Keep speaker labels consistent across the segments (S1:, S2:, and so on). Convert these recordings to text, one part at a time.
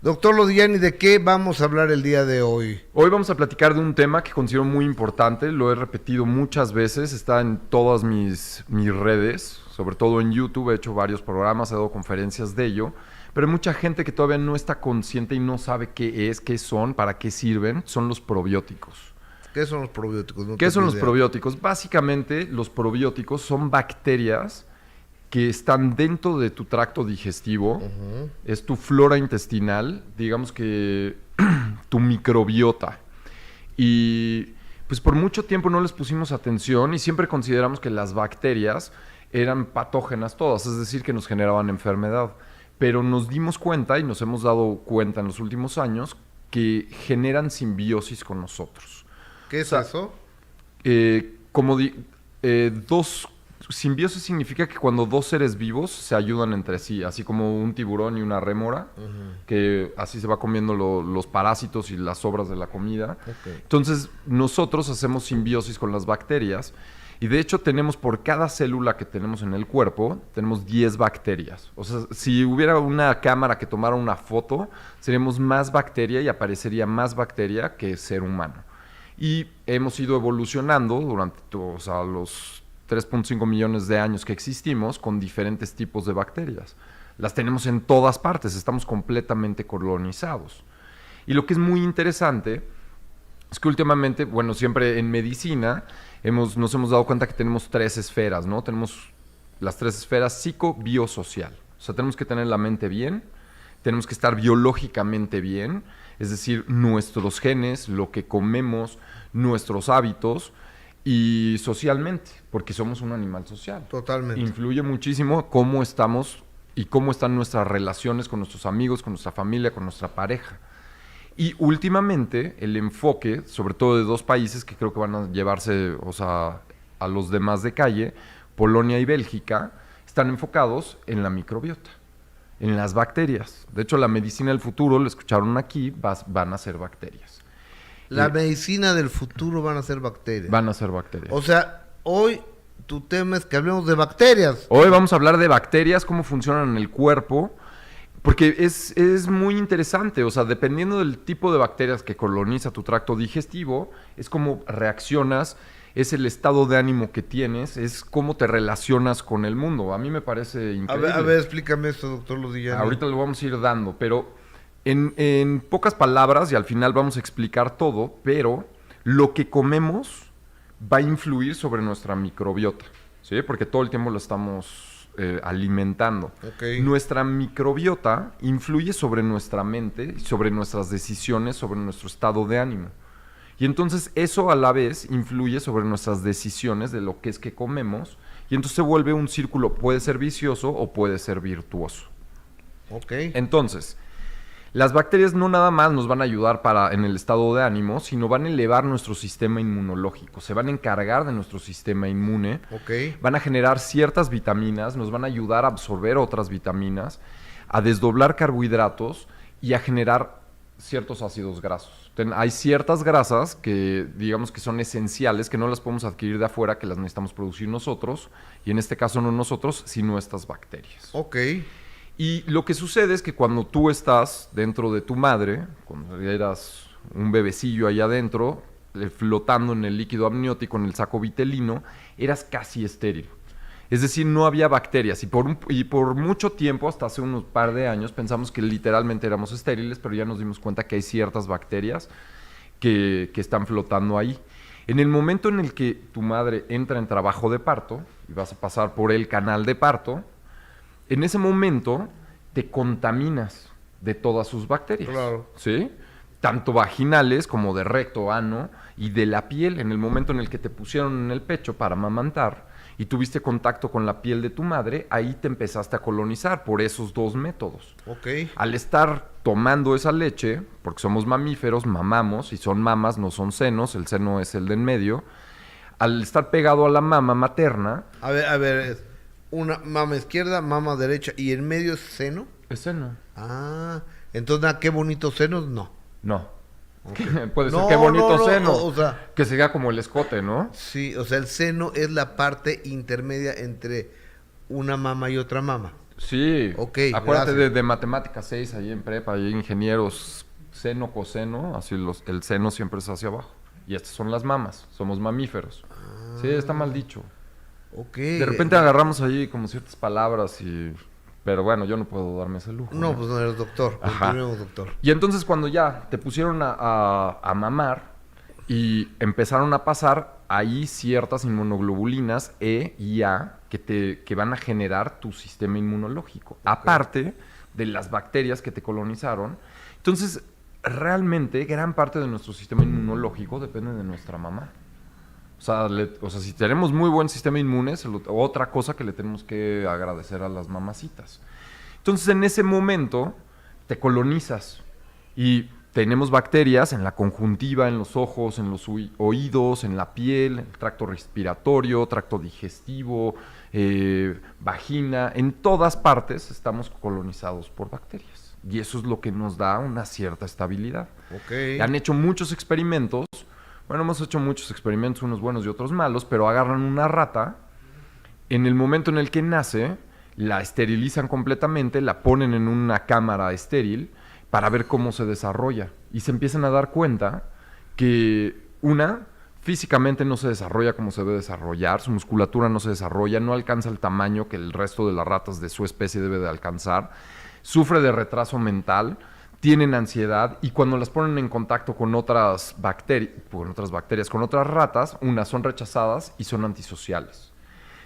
S1: Doctor Lodiani, ¿de qué vamos a hablar el día de hoy?
S2: Hoy vamos a platicar de un tema que considero muy importante, lo he repetido muchas veces, está en todas mis redes, sobre todo en YouTube, he hecho varios programas, he dado conferencias de ello, pero hay mucha gente que todavía no está consciente y no sabe qué es, qué son, para qué sirven, son los probióticos.
S1: ¿Qué son los probióticos?
S2: ¿Qué son los probióticos? Básicamente, los probióticos son bacterias que están dentro de tu tracto digestivo, es tu flora intestinal, digamos que tu microbiota. Y pues por mucho tiempo no les pusimos atención y siempre consideramos que las bacterias eran patógenas todas, es decir, que nos generaban enfermedad. Pero nos dimos cuenta y nos hemos dado cuenta en los últimos años que generan simbiosis con nosotros.
S1: ¿Qué es eso?
S2: Simbiosis significa que cuando dos seres vivos se ayudan entre sí, así como un tiburón y una rémora, que así se va comiendo los parásitos y las sobras de la comida.
S1: Okay.
S2: Entonces, nosotros hacemos simbiosis con las bacterias y de hecho tenemos por cada célula que tenemos en el cuerpo, tenemos 10 bacterias. O sea, si hubiera una cámara que tomara una foto, seríamos más bacteria y aparecería más bacteria que ser humano. Y hemos ido evolucionando durante los 3.5 millones de años que existimos con diferentes tipos de bacterias. Las tenemos en todas partes, estamos completamente colonizados. Y lo que es muy interesante es que últimamente, bueno, siempre en medicina nos hemos dado cuenta que tenemos 3 esferas, ¿no? Tenemos las 3 esferas psico-biosocial. O sea, tenemos que tener la mente bien, tenemos que estar biológicamente bien, es decir, nuestros genes, lo que comemos, nuestros hábitos, y socialmente, porque somos un animal social.
S1: Totalmente.
S2: Influye muchísimo cómo estamos y cómo están nuestras relaciones con nuestros amigos, con nuestra familia, con nuestra pareja. Y últimamente el enfoque, sobre todo de 2 países que creo que van a llevarse, a los demás de calle, Polonia y Bélgica, están enfocados en la microbiota, en las bacterias. De hecho, la medicina del futuro, lo escucharon aquí, van a ser bacterias.
S1: La medicina del futuro van a ser bacterias.
S2: Van a ser bacterias.
S1: O sea, hoy tu tema es que hablemos de bacterias.
S2: Hoy vamos a hablar de bacterias, cómo funcionan en el cuerpo, porque es muy interesante. O sea, dependiendo del tipo de bacterias que coloniza tu tracto digestivo, es cómo reaccionas, es el estado de ánimo que tienes, es cómo te relacionas con el mundo. A mí me parece increíble.
S1: A ver, explícame esto, doctor Lodiani.
S2: Ahorita lo vamos a ir dando, pero en pocas palabras, y al final vamos a explicar todo, pero lo que comemos va a influir sobre nuestra microbiota, ¿sí? Porque todo el tiempo lo estamos alimentando.
S1: Okay.
S2: Nuestra microbiota influye sobre nuestra mente, sobre nuestras decisiones, sobre nuestro estado de ánimo. Y entonces eso a la vez influye sobre nuestras decisiones de lo que es que comemos, y entonces se vuelve un círculo, puede ser vicioso o puede ser virtuoso.
S1: Okay.
S2: Entonces, las bacterias no nada más nos van a ayudar en el estado de ánimo, sino van a elevar nuestro sistema inmunológico, se van a encargar de nuestro sistema inmune, van a generar ciertas vitaminas, nos van a ayudar a absorber otras vitaminas, a desdoblar carbohidratos y a generar ciertos ácidos grasos. Hay ciertas grasas que digamos que son esenciales, que no las podemos adquirir de afuera, que las necesitamos producir nosotros, y en este caso no nosotros, sino estas bacterias.
S1: Okay.
S2: Y lo que sucede es que cuando tú estás dentro de tu madre, cuando eras un bebecillo ahí adentro, flotando en el líquido amniótico, en el saco vitelino, eras casi estéril. Es decir, no había bacterias. Y por mucho tiempo, hasta hace unos par de años, pensamos que literalmente éramos estériles, pero ya nos dimos cuenta que hay ciertas bacterias que están flotando ahí. En el momento en el que tu madre entra en trabajo de parto, y vas a pasar por el canal de parto, en ese momento te contaminas de todas sus bacterias.
S1: Claro.
S2: ¿Sí? Tanto vaginales como de recto, ano y de la piel. En el momento en el que te pusieron en el pecho para amamantar y tuviste contacto con la piel de tu madre, ahí te empezaste a colonizar por esos 2 métodos.
S1: Okay.
S2: Al estar tomando esa leche, porque somos mamíferos, mamamos, y son mamas, no son senos, el seno es el de en medio. Al estar pegado a la mama materna...
S1: A ver, una mama izquierda, mama derecha, y en medio es seno.
S2: Es seno.
S1: Ah, entonces, ¿qué bonitos senos? No.
S2: No.
S1: Okay.
S2: Puede ser qué bonito seno.
S1: No, o sea,
S2: que se vea como el escote, ¿no?
S1: Sí, o sea, el seno es la parte intermedia entre una mama y otra mama.
S2: Sí.
S1: Ok,
S2: Acuérdate
S1: gracias.
S2: de matemáticas 6 ahí en prepa, hay ingenieros seno, coseno, así el seno siempre es hacia abajo. Y estas son las mamas, somos mamíferos. Sí, está mal dicho.
S1: Ok.
S2: De repente agarramos ahí como ciertas palabras y... Pero bueno, yo no puedo darme ese lujo,
S1: No,
S2: ¿no?
S1: pues no eres doctor.
S2: Ajá.
S1: Continuemos, doctor.
S2: Y entonces cuando ya te pusieron a mamar y empezaron a pasar ahí ciertas inmunoglobulinas E y A que van a generar tu sistema inmunológico. Aparte de las bacterias que te colonizaron. Entonces, realmente gran parte de nuestro sistema inmunológico depende de nuestra mamá. O sea, si tenemos muy buen sistema inmune, otra cosa que le tenemos que agradecer a las mamacitas. Entonces, en ese momento, te colonizas y tenemos bacterias en la conjuntiva, en los ojos, en los oídos, en la piel, el tracto respiratorio, tracto digestivo, vagina. En todas partes estamos colonizados por bacterias. Y eso es lo que nos da una cierta estabilidad.
S1: Ok.
S2: Han hecho muchos experimentos. Bueno, hemos hecho muchos experimentos, unos buenos y otros malos, pero agarran una rata, en el momento en el que nace, la esterilizan completamente, la ponen en una cámara estéril para ver cómo se desarrolla. Y se empiezan a dar cuenta que físicamente no se desarrolla como se debe desarrollar, su musculatura no se desarrolla, no alcanza el tamaño que el resto de las ratas de su especie debe de alcanzar, sufre de retraso mental, tienen ansiedad y cuando las ponen en contacto con otras bacterias, con otras ratas, unas son rechazadas y son antisociales.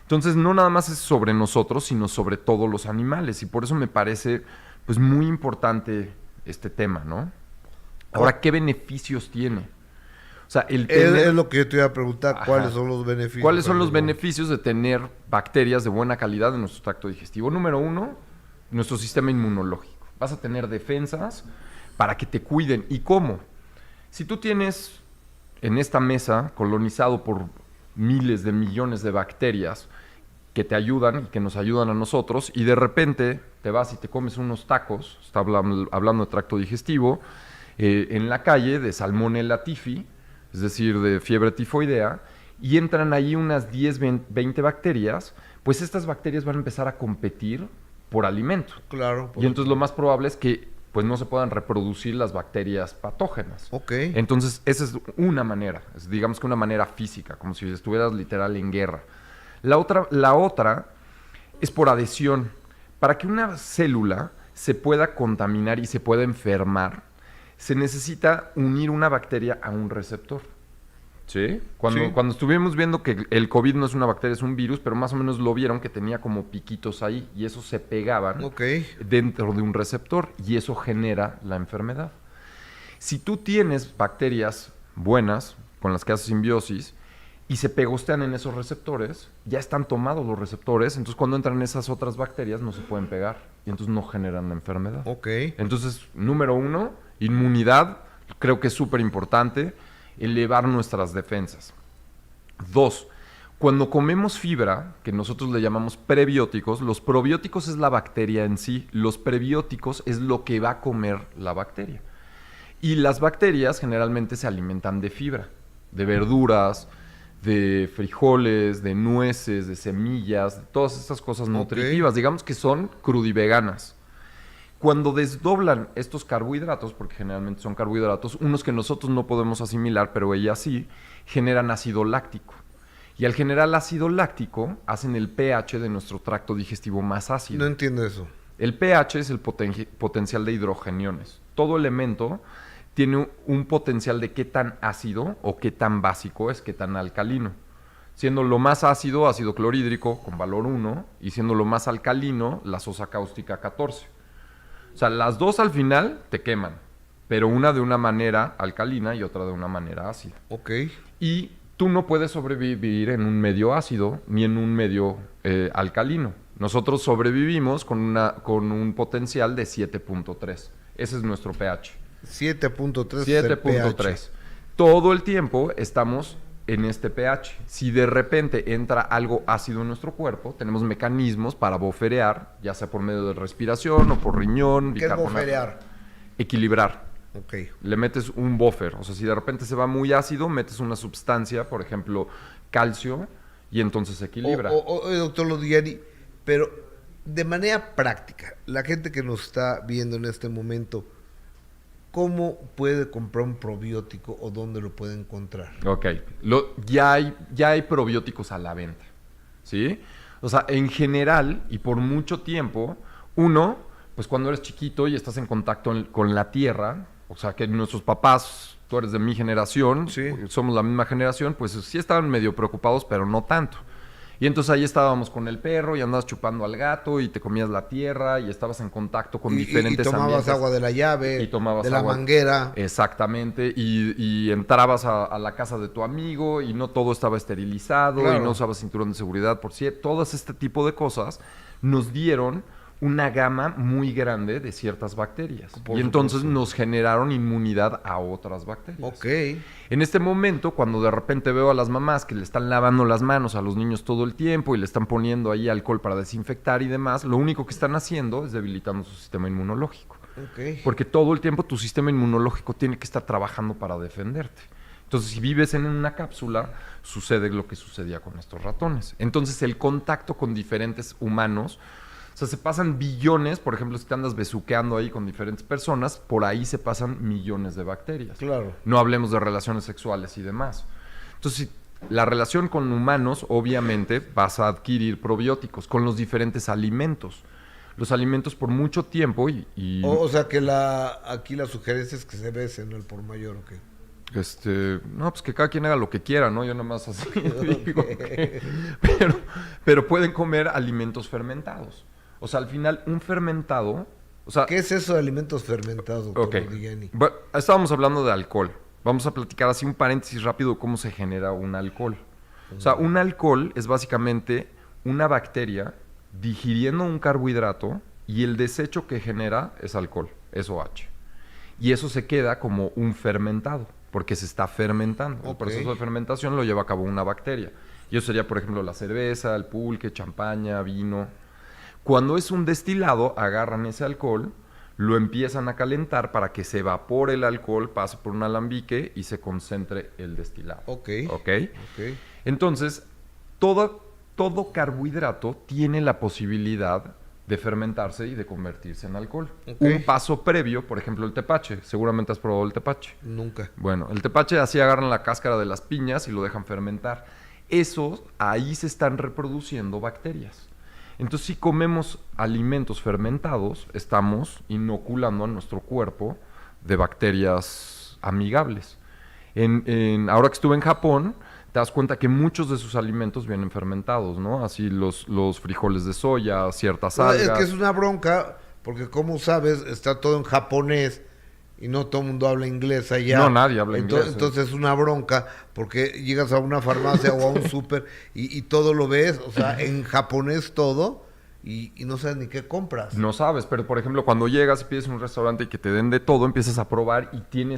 S2: Entonces no nada más es sobre nosotros, sino sobre todos los animales y por eso me parece pues muy importante este tema, ¿no? Ahora, ¿qué beneficios tiene? O sea,
S1: Es lo que yo te iba a preguntar.
S2: Ajá.
S1: ¿Cuáles son los beneficios?
S2: ¿Cuáles son los beneficios de tener bacterias de buena calidad en nuestro tracto digestivo? Número 1, nuestro sistema inmunológico. Vas a tener defensas para que te cuiden. ¿Y cómo? Si tú tienes en esta mesa colonizado por miles de millones de bacterias que te ayudan y que nos ayudan a nosotros, y de repente te vas y te comes unos tacos, está hablando de tracto digestivo, en la calle de Salmonella typhi, es decir, de fiebre tifoidea, y entran ahí unas 10, 20 bacterias, pues estas bacterias van a empezar a competir por alimento.
S1: Claro.
S2: Y entonces lo más probable es que pues no se puedan reproducir las bacterias patógenas.
S1: Ok.
S2: Entonces esa es una manera, digamos que una manera física, como si estuvieras literal en guerra. La otra es por adhesión. Para que una célula se pueda contaminar y se pueda enfermar, se necesita unir una bacteria a un receptor. ¿Sí? Cuando estuvimos viendo que el COVID no es una bacteria, es un virus, pero más o menos lo vieron que tenía como piquitos ahí y esos se pegaban dentro de un receptor y eso genera la enfermedad. Si tú tienes bacterias buenas con las que haces simbiosis y se pegostean en esos receptores, ya están tomados los receptores, entonces cuando entran esas otras bacterias no se pueden pegar y entonces no generan la enfermedad.
S1: Ok.
S2: Entonces, número 1, inmunidad, creo que es súper importante. Elevar nuestras defensas. 2, cuando comemos fibra, que nosotros le llamamos prebióticos, los probióticos es la bacteria en sí, los prebióticos es lo que va a comer la bacteria. Y las bacterias generalmente se alimentan de fibra, de verduras, de frijoles, de nueces, de semillas, de todas estas cosas nutritivas, digamos que son crudiveganas. Cuando desdoblan estos carbohidratos, porque generalmente son carbohidratos, unos que nosotros no podemos asimilar, pero ellas sí, generan ácido láctico. Y al generar ácido láctico, hacen el pH de nuestro tracto digestivo más ácido.
S1: No entiendo eso.
S2: El pH es el potencial de hidrogeniones. Todo elemento tiene un potencial de qué tan ácido o qué tan básico es, qué tan alcalino. Siendo lo más ácido, ácido clorhídrico con valor 1, y siendo lo más alcalino, la sosa cáustica 14. O sea, las dos al final te queman, pero una de una manera alcalina y otra de una manera ácida.
S1: Ok.
S2: Y tú no puedes sobrevivir en un medio ácido ni en un medio alcalino. Nosotros sobrevivimos con un potencial de 7.3. Ese es nuestro pH.
S1: 7.3.
S2: 7.3. Todo el tiempo estamos en este pH. Si de repente entra algo ácido en nuestro cuerpo, tenemos mecanismos para buferear, ya sea por medio de respiración o por riñón,
S1: ¿Qué es buferear?
S2: Equilibrar.
S1: Ok.
S2: Le metes un buffer. O sea, si de repente se va muy ácido, metes una sustancia, por ejemplo, calcio, y entonces se equilibra.
S1: Doctor Lodiani, pero de manera práctica, la gente que nos está viendo en este momento, ¿cómo puede comprar un probiótico o dónde lo puede encontrar?
S2: Ok, ya hay probióticos a la venta, ¿sí? O sea, en general y por mucho tiempo, uno, pues cuando eres chiquito y estás en contacto con la tierra, o sea, que nuestros papás, tú eres de mi generación,
S1: Sí.
S2: somos la misma generación, pues sí estaban medio preocupados, pero no tanto. Y entonces ahí estábamos con el perro y andabas chupando al gato y te comías la tierra y estabas en contacto con diferentes
S1: y tomabas
S2: ambientes.
S1: agua de la llave,
S2: Y tomabas
S1: de la
S2: agua.
S1: manguera.
S2: Exactamente. Y entrabas a la casa de tu amigo y no todo estaba esterilizado
S1: Claro.
S2: y no usabas cinturón de seguridad. Por cierto, todas este tipo de cosas nos dieron una gama muy grande de ciertas bacterias.
S1: Por
S2: y entonces
S1: supuesto.
S2: nos generaron inmunidad a otras bacterias.
S1: Ok.
S2: En este momento, cuando de repente veo a las mamás que le están lavando las manos a los niños todo el tiempo y le están poniendo ahí alcohol para desinfectar y demás, lo único que están haciendo es debilitando su sistema inmunológico.
S1: Ok.
S2: Porque todo el tiempo tu sistema inmunológico tiene que estar trabajando para defenderte. Entonces, si vives en una cápsula, sucede lo que sucedía con estos ratones. Entonces, el contacto con diferentes humanos, o sea, se pasan billones, por ejemplo, si te andas besuqueando ahí con diferentes personas, por ahí se pasan millones de bacterias.
S1: Claro.
S2: No hablemos de relaciones sexuales y demás. Entonces, la relación con humanos, obviamente, vas a adquirir probióticos con los diferentes alimentos. Los alimentos por mucho tiempo
S1: O sea que aquí la sugerencia es que se besen el por mayor, ¿o qué?
S2: No, pues que cada quien haga lo que quiera, ¿no? Yo nada más así digo pero pueden comer alimentos fermentados. O sea, al final, un fermentado... O sea,
S1: ¿Qué es eso de alimentos fermentados, doctor
S2: ok.
S1: Modigliani?
S2: Estábamos hablando de alcohol. Vamos a platicar así un paréntesis rápido de cómo se genera un alcohol. O sea, un alcohol es básicamente una bacteria digiriendo un carbohidrato y el desecho que genera es alcohol, es OH. Y eso se queda como un fermentado, porque se está fermentando. El
S1: Ok.
S2: proceso de fermentación lo lleva a cabo una bacteria. Y eso sería, por ejemplo, la cerveza, el pulque, champaña, vino. Cuando es un destilado, agarran ese alcohol, lo empiezan a calentar para que se evapore el alcohol, pase por un alambique y se concentre el destilado.
S1: Ok.
S2: ¿Ok?
S1: Ok.
S2: Entonces, todo carbohidrato tiene la posibilidad de fermentarse y de convertirse en alcohol.
S1: Ok.
S2: Un paso previo, por ejemplo, el tepache. Seguramente has probado el tepache.
S1: Nunca.
S2: Bueno, el tepache así agarran la cáscara de las piñas y lo dejan fermentar. Esos, ahí se están reproduciendo bacterias. Entonces, si comemos alimentos fermentados, estamos inoculando a nuestro cuerpo de bacterias amigables. Ahora que estuve en Japón, te das cuenta que muchos de sus alimentos vienen fermentados, ¿no? Así los frijoles de soya, ciertas
S1: No,
S2: algas.
S1: es que es una bronca, porque como sabes, está todo en japonés y no todo el mundo habla inglés allá.
S2: No, nadie habla inglés.
S1: Entonces es una bronca, porque llegas a una farmacia o a un súper y todo lo ves, o sea, en japonés todo, y no sabes ni qué compras.
S2: No sabes, pero por ejemplo, cuando llegas y pides en un restaurante y que te den de todo, empiezas a probar y tiene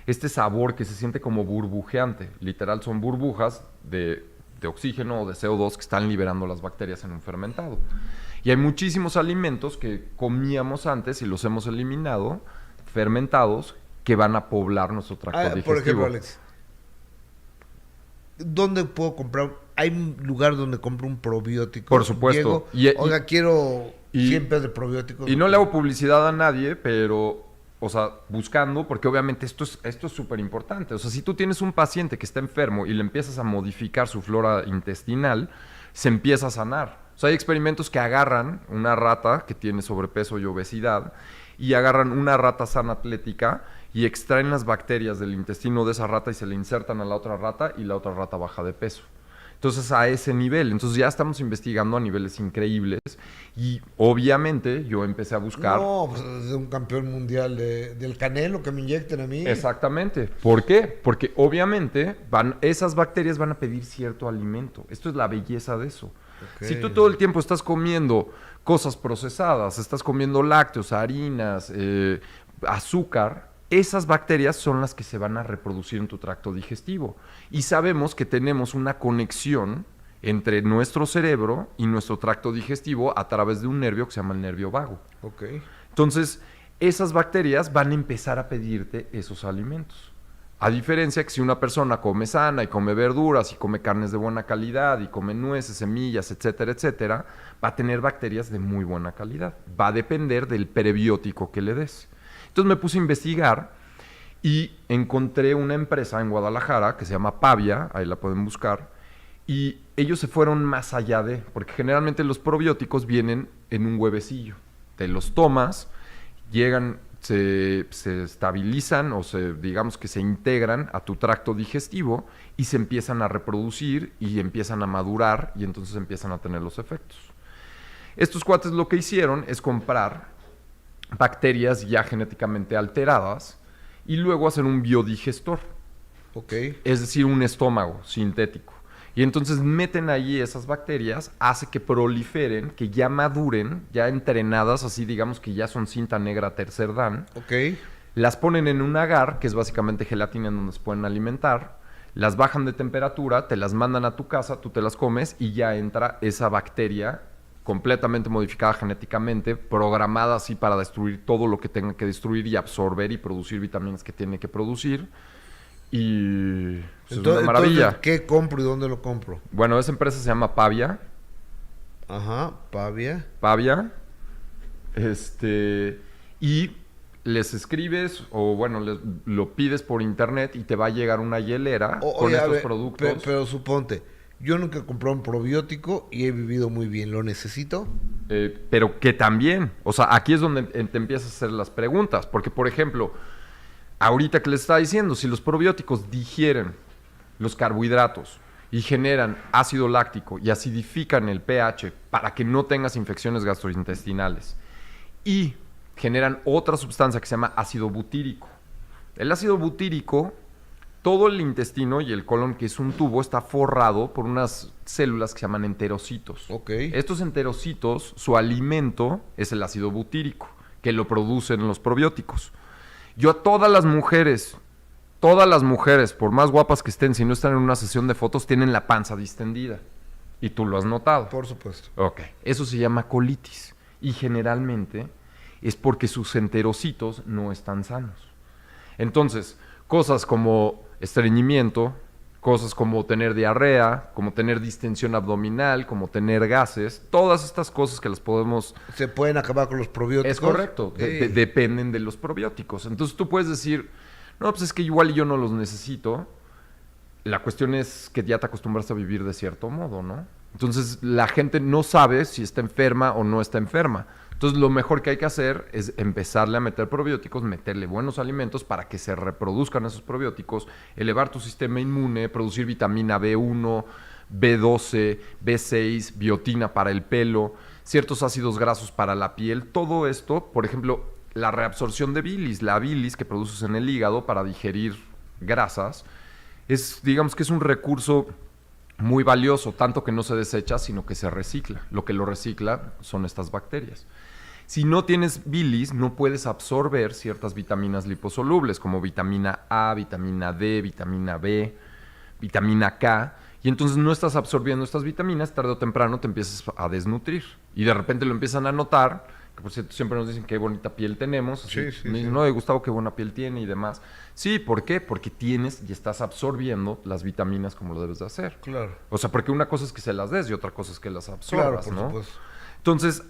S2: este sabor que se siente como burbujeante. Literal, son burbujas de oxígeno o de CO2 que están liberando las bacterias en un fermentado. Y hay muchísimos alimentos que comíamos antes y los hemos eliminado, fermentados, que van a poblar nuestro tracto digestivo.
S1: Por ejemplo, Alex, ¿dónde puedo comprar? ¿Hay un lugar donde compro un probiótico?
S2: Por supuesto.
S1: Llego, oiga, quiero
S2: y-
S1: 100 pesos de probióticos.
S2: Y no le hago publicidad a nadie, pero, o sea, buscando, porque obviamente esto es súper importante. O sea, si tú tienes un paciente que está enfermo y le empiezas a modificar su flora intestinal, se empieza a sanar. O sea, hay experimentos que agarran una rata que tiene sobrepeso y obesidad y agarran una rata sana atlética y extraen las bacterias del intestino de esa rata y se le insertan a la otra rata y la otra rata baja de peso. Entonces, a ese nivel. Entonces, ya estamos investigando a niveles increíbles y obviamente yo empecé a buscar...
S1: No, pues es un campeón mundial del Canelo que me inyecten a mí.
S2: Exactamente. ¿Por qué? Porque obviamente esas bacterias van a pedir cierto alimento. Esto es la belleza de eso.
S1: Ok.
S2: Si tú todo el tiempo estás comiendo cosas procesadas, estás comiendo lácteos, harinas, azúcar, esas bacterias son las que se van a reproducir en tu tracto digestivo. Y sabemos que tenemos una conexión entre nuestro cerebro y nuestro tracto digestivo a través de un nervio que se llama el nervio vago.
S1: Ok.
S2: Entonces, esas bacterias van a empezar a pedirte esos alimentos. A diferencia que si una persona come sana y come verduras y come carnes de buena calidad y come nueces, semillas, etcétera, etcétera, va a tener bacterias de muy buena calidad. Va a depender del prebiótico que le des. Entonces me puse a investigar y encontré una empresa en Guadalajara que se llama Pavia, ahí la pueden buscar, y ellos se fueron más allá de, porque generalmente los probióticos vienen en un huevecillo. Te los tomas, llegan, se estabilizan o digamos que se integran a tu tracto digestivo y se empiezan a reproducir y empiezan a madurar y entonces empiezan a tener los efectos. Estos cuates lo que hicieron es comprar bacterias ya genéticamente alteradas y luego hacer un biodigestor.
S1: Ok.
S2: Es decir, un estómago sintético. Y entonces meten ahí esas bacterias, hace que proliferen, que ya maduren, ya entrenadas, así digamos que ya son cinta negra tercer dan.
S1: Ok.
S2: Las ponen en un agar, que es básicamente gelatina en donde se pueden alimentar, las bajan de temperatura, te las mandan a tu casa, tú te las comes y ya entra esa bacteria completamente modificada genéticamente, programada así para destruir todo lo que tenga que destruir y absorber y producir vitaminas que tiene que producir. Y pues, es una maravilla.
S1: Entonces, ¿qué compro y dónde lo compro?
S2: Bueno, esa empresa se llama Pavia.
S1: Ajá, Pavia.
S2: Pavia. Y les escribes o bueno, lo pides por internet y te va a llegar una hielera con
S1: Oye,
S2: estos productos.
S1: Pero suponte, yo nunca he comprado un probiótico y he vivido muy bien. ¿Lo necesito?
S2: Pero que también, o sea, aquí es donde te empiezas a hacer las preguntas. Porque, por ejemplo, ahorita que les estaba diciendo, si los probióticos digieren los carbohidratos y generan ácido láctico y acidifican el pH para que no tengas infecciones gastrointestinales y generan otra sustancia que se llama ácido butírico. El ácido butírico, todo el intestino y el colon, que es un tubo, está forrado por unas células que se llaman enterocitos.
S1: Ok.
S2: Estos enterocitos, su alimento es el ácido butírico, que lo producen los probióticos. Yo a todas las mujeres, por más guapas que estén, si no están en una sesión de fotos, tienen la panza distendida. Y tú lo has notado.
S1: Por supuesto.
S2: Ok. Eso se llama colitis. Y generalmente es porque sus enterocitos no están sanos. Entonces, cosas como estreñimiento, cosas como tener diarrea, como tener distensión abdominal, como tener gases, todas estas cosas que las podemos...
S1: ¿Se pueden acabar con los probióticos?
S2: Es correcto, dependen de los probióticos. Entonces tú puedes decir, no, pues es que igual yo no los necesito. La cuestión es que ya te acostumbraste a vivir de cierto modo, ¿no? Entonces la gente no sabe si está enferma o no está enferma. Entonces lo mejor que hay que hacer es empezarle a meter probióticos, meterle buenos alimentos para que se reproduzcan esos probióticos, elevar tu sistema inmune, producir vitamina B1, B12, B6, biotina para el pelo, ciertos ácidos grasos para la piel. Todo esto, por ejemplo, la reabsorción de bilis, la bilis que produces en el hígado para digerir grasas, digamos que es un recurso muy valioso, tanto que no se desecha, sino que se recicla. Lo que lo recicla son estas bacterias. Si no tienes bilis, no puedes absorber ciertas vitaminas liposolubles, como vitamina A, vitamina D, vitamina B, vitamina K, y entonces no estás absorbiendo estas vitaminas, tarde o temprano te empiezas a desnutrir. Y de repente lo empiezan a notar, que por cierto siempre nos dicen qué bonita piel tenemos.
S1: Sí, sí,
S2: me dicen, no, Gustavo, qué buena piel tiene y demás. Sí, ¿por qué? Porque tienes y estás absorbiendo las vitaminas como lo debes de hacer.
S1: Claro.
S2: O sea, porque una cosa es que se las des y otra cosa es que las absorbas,
S1: Claro, por
S2: ¿no?
S1: supuesto.
S2: Entonces,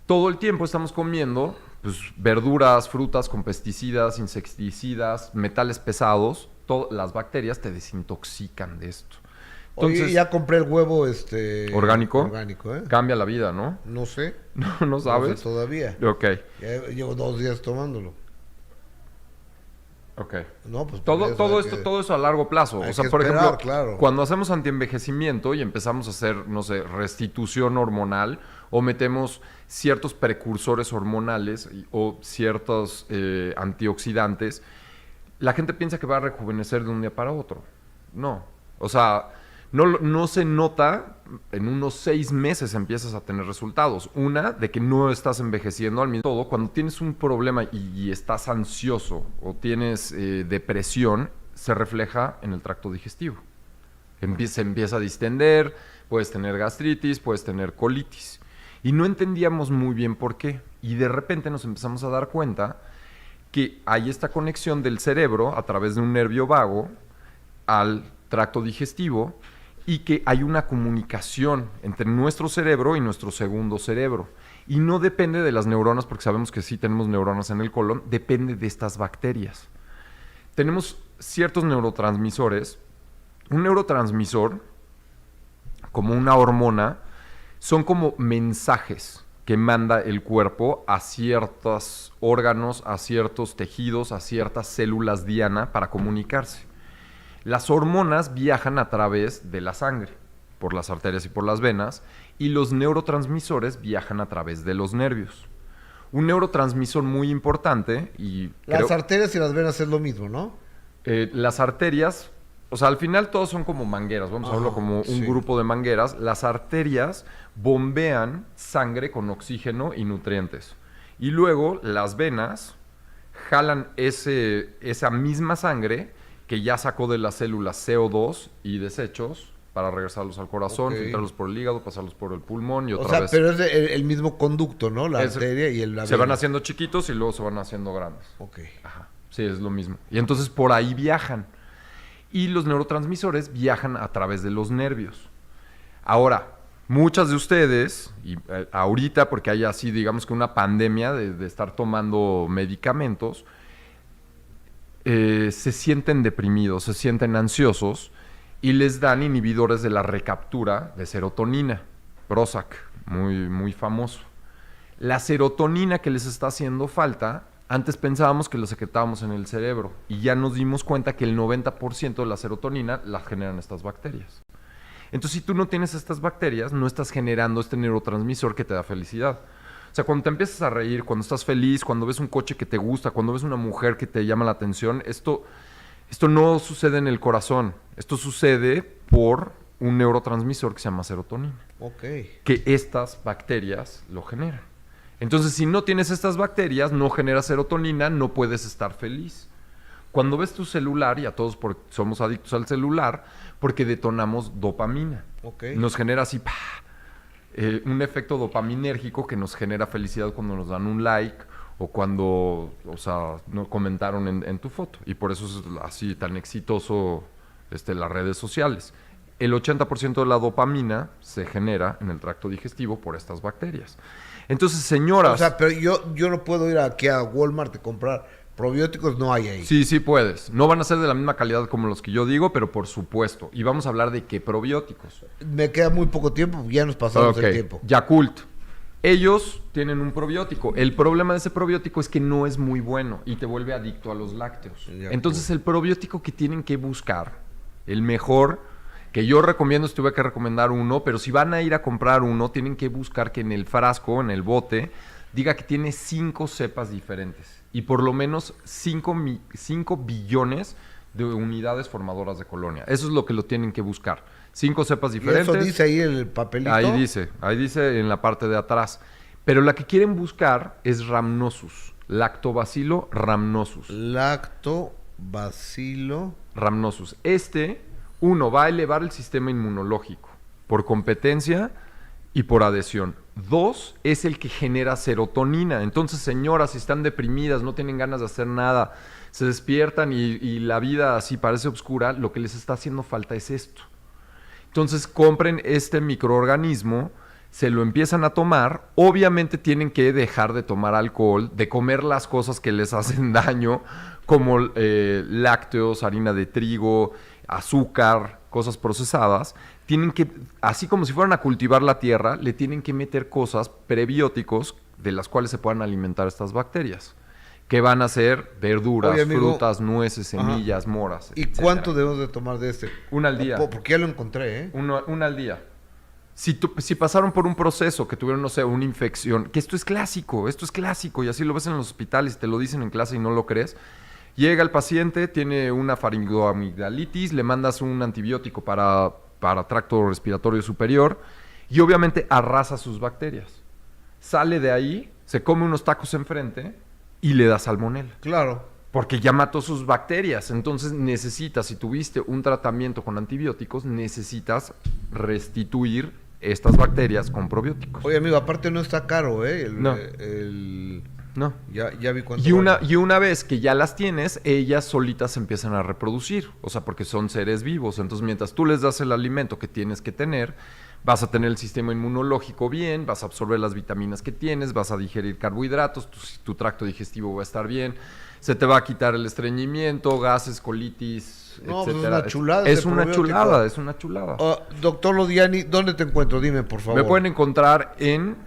S2: todo el tiempo estamos comiendo pues, verduras, frutas con pesticidas, insecticidas, metales pesados. Las bacterias te desintoxican de esto. Entonces,
S1: oye, ya compré el huevo
S2: orgánico.
S1: Orgánico, ¿eh?
S2: Cambia la vida, ¿no?
S1: No sé.
S2: No sabes.
S1: No sé todavía.
S2: Ok.
S1: Ya llevo 2 días tomándolo.
S2: Ok.
S1: No, pues
S2: Todo eso a largo plazo.
S1: Hay
S2: O sea,
S1: que
S2: por
S1: esperar,
S2: ejemplo,
S1: claro.
S2: cuando hacemos antienvejecimiento y empezamos a hacer, no sé, restitución hormonal o metemos ciertos precursores hormonales o ciertos antioxidantes, la gente piensa que va a rejuvenecer de un día para otro. No. O sea, no se nota, en unos 6 meses empiezas a tener resultados. Una, de que no estás envejeciendo al mismo todo. Cuando tienes un problema y estás ansioso o tienes depresión, se refleja en el tracto digestivo. Se empieza a distender, puedes tener gastritis, puedes tener colitis. Y no entendíamos muy bien por qué. Y de repente nos empezamos a dar cuenta que hay esta conexión del cerebro a través de un nervio vago al tracto digestivo y que hay una comunicación entre nuestro cerebro y nuestro segundo cerebro. Y no depende de las neuronas, porque sabemos que sí tenemos neuronas en el colon, depende de estas bacterias. Tenemos ciertos neurotransmisores. Un neurotransmisor, como una hormona, son como mensajes que manda el cuerpo a ciertos órganos, a ciertos tejidos, a ciertas células diana para comunicarse. Las hormonas viajan a través de la sangre, por las arterias y por las venas, y los neurotransmisores viajan a través de los nervios. Un neurotransmisor muy importante y...
S1: Las arterias y las venas es lo mismo, ¿no?
S2: Las arterias, o sea, al final todos son como mangueras, vamos a verlo como un grupo de mangueras. Las arterias bombean sangre con oxígeno y nutrientes. Y luego las venas jalan esa misma sangre que ya sacó de las células CO2 y desechos para regresarlos al corazón, filtrarlos por el hígado, pasarlos por el pulmón y otra vez.
S1: Pero es el mismo conducto, ¿no? La arteria y la vena.
S2: Se van haciendo chiquitos y luego se van haciendo grandes.
S1: Ok.
S2: Ajá. Sí, es lo mismo. Y entonces por ahí viajan. Y los neurotransmisores viajan a través de los nervios. Ahora, muchas de ustedes, y ahorita porque hay así, digamos que una pandemia de estar tomando medicamentos, se sienten deprimidos, se sienten ansiosos y les dan inhibidores de la recaptura de serotonina, Prozac, muy, muy famoso. La serotonina que les está haciendo falta, antes pensábamos que la secretábamos en el cerebro y ya nos dimos cuenta que el 90% de la serotonina la generan estas bacterias. Entonces, si tú no tienes estas bacterias, no estás generando este neurotransmisor que te da felicidad. O sea, cuando te empiezas a reír, cuando estás feliz, cuando ves un coche que te gusta, cuando ves una mujer que te llama la atención, esto no sucede en el corazón. Esto sucede por un neurotransmisor que se llama serotonina. Que estas bacterias lo generan. Entonces, si no tienes estas bacterias, no generas serotonina, no puedes estar feliz. Cuando ves tu celular, y a todos somos adictos al celular, porque detonamos dopamina. Nos genera así, un efecto dopaminérgico que nos genera felicidad cuando nos dan un like o cuando, nos comentaron en tu foto. Y por eso es así tan exitoso las redes sociales. El 80% de la dopamina se genera en el tracto digestivo por estas bacterias. Entonces, señoras...
S1: O sea, pero yo no puedo ir aquí a Walmart a comprar probióticos, no hay ahí.
S2: Sí puedes. No van a ser de la misma calidad como los que yo digo, pero por supuesto. Y vamos a hablar de qué probióticos.
S1: Me queda muy poco tiempo, ya nos pasamos el tiempo.
S2: Yakult. Ellos tienen un probiótico. El problema de ese probiótico es que no es muy bueno y te vuelve adicto a los lácteos. Entonces, el probiótico que tienen que buscar, el mejor, que yo recomiendo, si tuve que recomendar uno, pero si van a ir a comprar uno, tienen que buscar que en el frasco, en el bote, diga que tiene 5 cepas diferentes y por lo menos 5 billones de unidades formadoras de colonia. Eso es lo que lo tienen que buscar. 5 cepas diferentes.
S1: ¿Y eso dice ahí en el papelito?
S2: Ahí dice en la parte de atrás. Pero la que quieren buscar es Rhamnosus, Lactobacilo rhamnosus.
S1: Lactobacilo
S2: rhamnosus. Uno, va a elevar el sistema inmunológico por competencia y por adhesión. 2, es el que genera serotonina. Entonces, señoras, si están deprimidas, no tienen ganas de hacer nada, se despiertan y la vida así parece oscura, lo que les está haciendo falta es esto. Entonces, compren este microorganismo, se lo empiezan a tomar. Obviamente tienen que dejar de tomar alcohol, de comer las cosas que les hacen daño, como lácteos, harina de trigo, azúcar, cosas procesadas. Tienen que, así como si fueran a cultivar la tierra, le tienen que meter cosas, prebióticos, de las cuales se puedan alimentar estas bacterias. Que van a ser verduras,
S1: oye, amigo,
S2: frutas, nueces, semillas, moras,
S1: ¿y etcétera? ¿Cuánto debemos de tomar de este?
S2: Uno al día.
S1: Porque ya lo encontré, ¿eh?
S2: Uno al día. Si pasaron por un proceso que tuvieron, no sé, una infección, que esto es clásico, y así lo ves en los hospitales, te lo dicen en clase y no lo crees. Llega el paciente, tiene una faringoamigdalitis, le mandas un antibiótico para tracto respiratorio superior y obviamente arrasa sus bacterias. Sale de ahí, se come unos tacos enfrente y le da salmonela.
S1: Claro.
S2: Porque ya mató sus bacterias. Entonces necesitas, si tuviste un tratamiento con antibióticos, necesitas restituir estas bacterias con probióticos.
S1: Oye, amigo, aparte no está caro, ¿eh?
S2: No. No.
S1: Ya vi cuánto
S2: Y una vez que ya las tienes, ellas solitas se empiezan a reproducir. O sea, porque son seres vivos. Entonces, mientras tú les das el alimento que tienes que tener, vas a tener el sistema inmunológico bien, vas a absorber las vitaminas que tienes, vas a digerir carbohidratos, tu tracto digestivo va a estar bien, se te va a quitar el estreñimiento, gases, colitis,
S1: No, pues
S2: etcétera.
S1: es una chulada
S2: Es
S1: ese
S2: una
S1: probiótico.
S2: chulada, es una chulada.
S1: Doctor Lodiani, ¿dónde te encuentro? Dime, por favor.
S2: Me pueden encontrar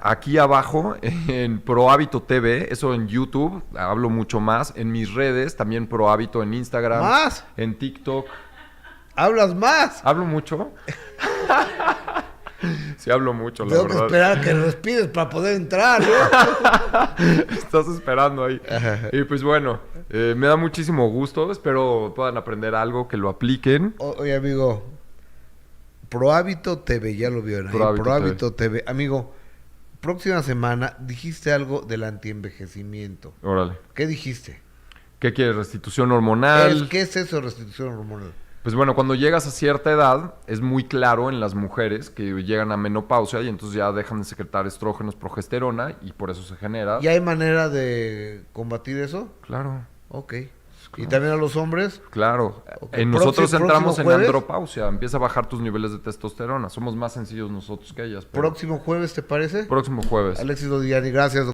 S2: aquí abajo, en ProHábito TV, eso en YouTube, hablo mucho más, en mis redes, también ProHábito en Instagram,
S1: ¿Más?
S2: en TikTok.
S1: ¿Hablas más?
S2: ¿Hablo mucho? Sí, hablo mucho, la
S1: Tengo que
S2: verdad.
S1: esperar a que respires para poder entrar, ¿no?
S2: Estás esperando ahí. Y pues bueno, me da muchísimo gusto, espero puedan aprender algo, que lo apliquen.
S1: Oye, amigo, ProHábito TV, ya lo vieron ahí.
S2: ProHábito
S1: ProHábito TV. Amigo, próxima semana dijiste algo del antienvejecimiento.
S2: Órale.
S1: ¿Qué dijiste?
S2: ¿Qué quieres? ¿Restitución hormonal?
S1: ¿Qué es eso de restitución hormonal?
S2: Pues bueno, cuando llegas a cierta edad, es muy claro en las mujeres que llegan a menopausia y entonces ya dejan de secretar estrógenos, progesterona y por eso se genera.
S1: ¿Y hay manera de combatir eso?
S2: Claro,
S1: Ok. ¿Y también a los hombres?
S2: claro.
S1: Ok.
S2: Nosotros entramos en
S1: jueves?
S2: andropausia, empieza a bajar tus niveles de testosterona. Somos más sencillos nosotros que ellas. Pero
S1: Próximo jueves, ¿te parece?
S2: próximo jueves.
S1: Alexis Lodiani, gracias.